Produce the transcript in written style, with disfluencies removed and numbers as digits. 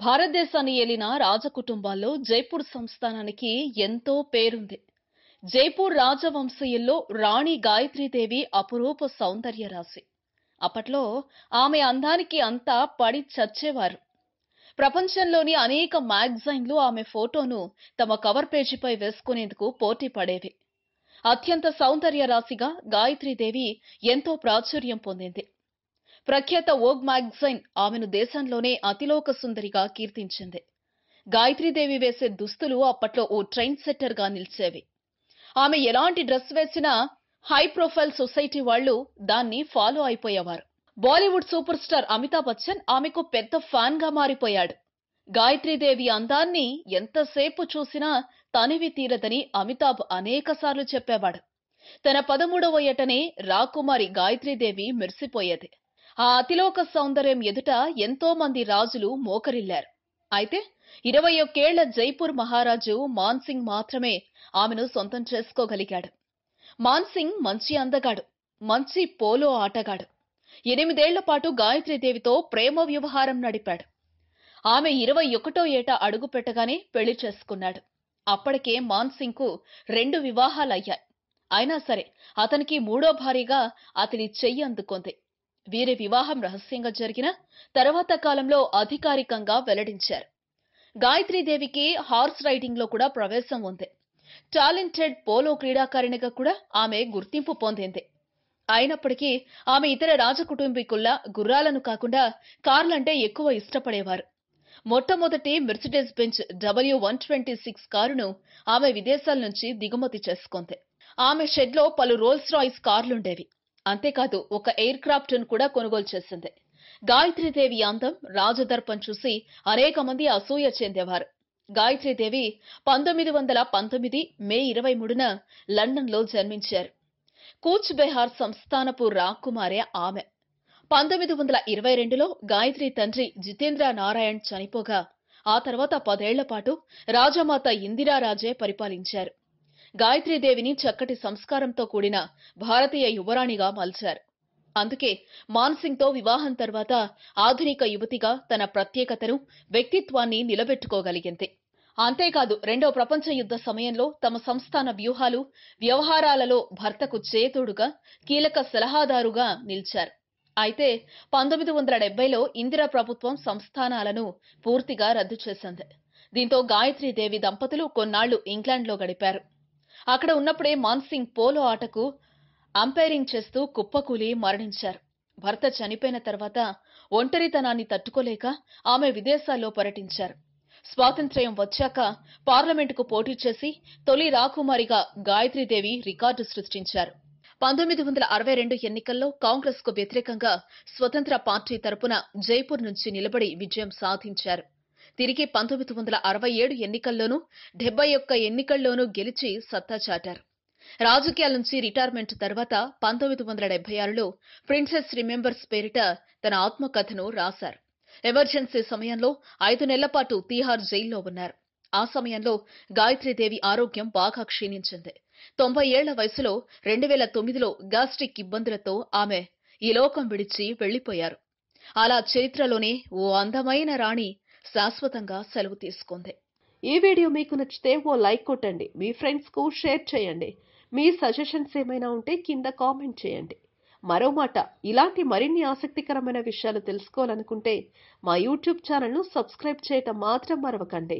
భారతదేశాన్ని ఏలిన రాజకుటుంబాల్లో జైపూర్ సంస్థానానికి ఎంతో పేరుంది. జైపూర్ రాజవంశీయుల్లో రాణి గాయత్రీదేవి అపురూప సౌందర్య రాశి. అప్పట్లో ఆమె అందానికి అంతా పడి చచ్చేవారు. ప్రపంచంలోని అనేక మ్యాగజైన్లు ఆమె ఫోటోను తమ కవర్ పేజీపై వేసుకునేందుకు పోటీ పడేవి. అత్యంత సౌందర్య రాశిగా గాయత్రీదేవి ఎంతో ప్రాచుర్యం పొందింది. ప్రఖ్యాత వోగ్ మ్యాగజైన్ ఆమెను దేశంలోనే అతిలోక సుందరిగా కీర్తించింది. గాయత్రీదేవి వేసే దుస్తులు అప్పట్లో ఓ ట్రెండ్ సెట్టర్ గా నిలిచేవి. ఆమె ఎలాంటి డ్రెస్ వేసినా హై ప్రొఫైల్ సొసైటీ వాళ్లు దాన్ని ఫాలో అయిపోయేవారు. Bollywood super star Amitabh Bachchan ఆమెకు పెద్ద ఫ్యాన్ గా మారిపోయాడు. గాయత్రీదేవి అందాన్ని ఎంతసేపు చూసినా తనివి తీరదని అమితాబ్ అనేకసార్లు చెప్పేవాడు. తన 13వ ఏటనే రాకుమారి గాయత్రీదేవి మెరిసిపోయేది. ఆ అతిలోక సౌందర్యం ఎదుట ఎంతో మంది రాజులు మోకరిల్లారు. అయితే 21 ఏళ్ల జైపూర్ మహారాజు మాన్ సింగ్ మాత్రమే ఆమెను సొంతం చేసుకోగలిగాడు. మాన్ సింగ్ మంచి అందగాడు, మంచి పోలో ఆటగాడు. 8 ఏళ్ల పాటు గాయత్రీదేవితో ప్రేమ వ్యవహారం నడిపాడు. ఆమె 21వ ఏట అడుగు పెట్టగానే పెళ్లి చేసుకున్నాడు. అప్పటికే మాన్ సింగ్ కు 2 వివాహాలయ్యాయి. అయినా సరే అతనికి 3వ భార్యగా అతని చెయ్యి అందుకుంది. వీరి వివాహం రహస్యంగా జరిగిన తర్వాత కాలంలో అధికారికంగా వెల్లడించారు. గాయత్రీదేవికి హార్స్ రైడింగ్ లో కూడా ప్రవేశం ఉంది. టాలెంటెడ్ పోలో క్రీడాకారిణిగా కూడా ఆమె గుర్తింపు పొందింది. అయినప్పటికీ ఆమె ఇతర రాజకుటుంబీకుల్లా గుర్రాలను కాకుండా కార్లంటే ఎక్కువ ఇష్టపడేవారు. మొట్టమొదటి మెర్సిడెస్ బెంజ్ W126 కారును ఆమె విదేశాల నుంచి దిగుమతి చేసుకుంది. ఆమె షెడ్ లో పలు రోల్స్ రాయిస్ కార్లుండేవి. అంతేకాదు ఒక ఎయిర్ క్రాఫ్ట్ ను కూడా కొనుగోలు చేసింది. గాయత్రీదేవి అందం, రాజదర్పం చూసి అనేక మంది అసూయ చెందేవారు. గాయత్రీదేవి 1919 మే 23న లండన్ లో జన్మించారు. కూచ్ బెహార్ సంస్థానపు రాకుమారి ఆమె. 1922లో గాయత్రి తండ్రి జితేంద్ర నారాయణ్ చనిపోగా ఆ తర్వాత 10 ఏళ్ల పాటు రాజమాత ఇందిరారాజే పరిపాలించారు. గాయత్రీదేవిని చక్కటి సంస్కారంతో కూడిన భారతీయ యువరాణిగా మలిచారు. అందుకే మాన్ సింగ్ తో వివాహం తర్వాత ఆధునిక యువతిగా తన ప్రత్యేకతను, వ్యక్తిత్వాన్ని నిలబెట్టుకోగలిగింది. అంతేకాదు 2వ ప్రపంచ యుద్ధ సమయంలో తమ సంస్థాన వ్యూహాలు, వ్యవహారాలలో భర్తకు చేదోడుగా, కీలక సలహాదారుగా నిలిచారు. అయితే 1970లో ఇందిరా ప్రభుత్వం సంస్థానాలను పూర్తిగా రద్దు చేసింది. దీంతో గాయత్రీదేవి దంపతులు కొన్నాళ్లు ఇంగ్లాండ్లో గడిపారు. అక్కడ ఉన్నప్పుడే మాన్ సింగ్ పోలో ఆటకు అంపైరింగ్ చేస్తూ కుప్పకూలి మరణించారు. భర్త చనిపోయిన తర్వాత ఒంటరితనాన్ని తట్టుకోలేక ఆమె విదేశాల్లో పర్యటించారు. స్వాతంత్ర్యం వచ్చాక పార్లమెంటుకు పోటీ చేసి తొలి రాకుమారిగా గాయత్రీదేవి రికార్డు సృష్టించారు. 1962 ఎన్నికల్లో కాంగ్రెస్ కు వ్యతిరేకంగా స్వతంత్ర పార్టీ తరపున జైపూర్ నుంచి నిలబడి విజయం సాధించారు. తిరిగి 1967 ఎన్నికల్లోనూ 71 ఎన్నికల్లోనూ గెలిచి సత్తా చాటారు. రాజకీయాల నుంచి రిటైర్మెంట్ తర్వాత 1976లో ప్రిన్సెస్ రిమెంబర్స్ పేరిట తన ఆత్మకథను రాశారు. ఎమర్జెన్సీ సమయంలో 5 నెలల పాటు తీహార్ జైల్లో ఉన్నారు. ఆ సమయంలో గాయత్రీదేవి ఆరోగ్యం బాగా క్షీణించింది. 90 ఏళ్ల వయసులో 2009లో గ్యాస్ట్రిక్ ఇబ్బందులతో ఆమె ఈ లోకం విడిచి వెళ్లిపోయారు. అలా చరిత్రలోనే ఓ అందమైన రాణి శాశ్వతంగా సెలవు తీసుకుంది. ఈ వీడియో మీకు నచ్చితే ఓ లైక్ కొట్టండి. మీ ఫ్రెండ్స్ కు షేర్ చేయండి. మీ సజెషన్స్ ఏమైనా ఉంటే కింద కామెంట్ చేయండి. మరో మాట, ఇలాంటి మరిన్ని ఆసక్తికరమైన విషయాలు తెలుసుకోవాలనుకుంటే మా యూట్యూబ్ ఛానల్ను సబ్స్క్రైబ్ చేయటం మాత్రం మరవకండి.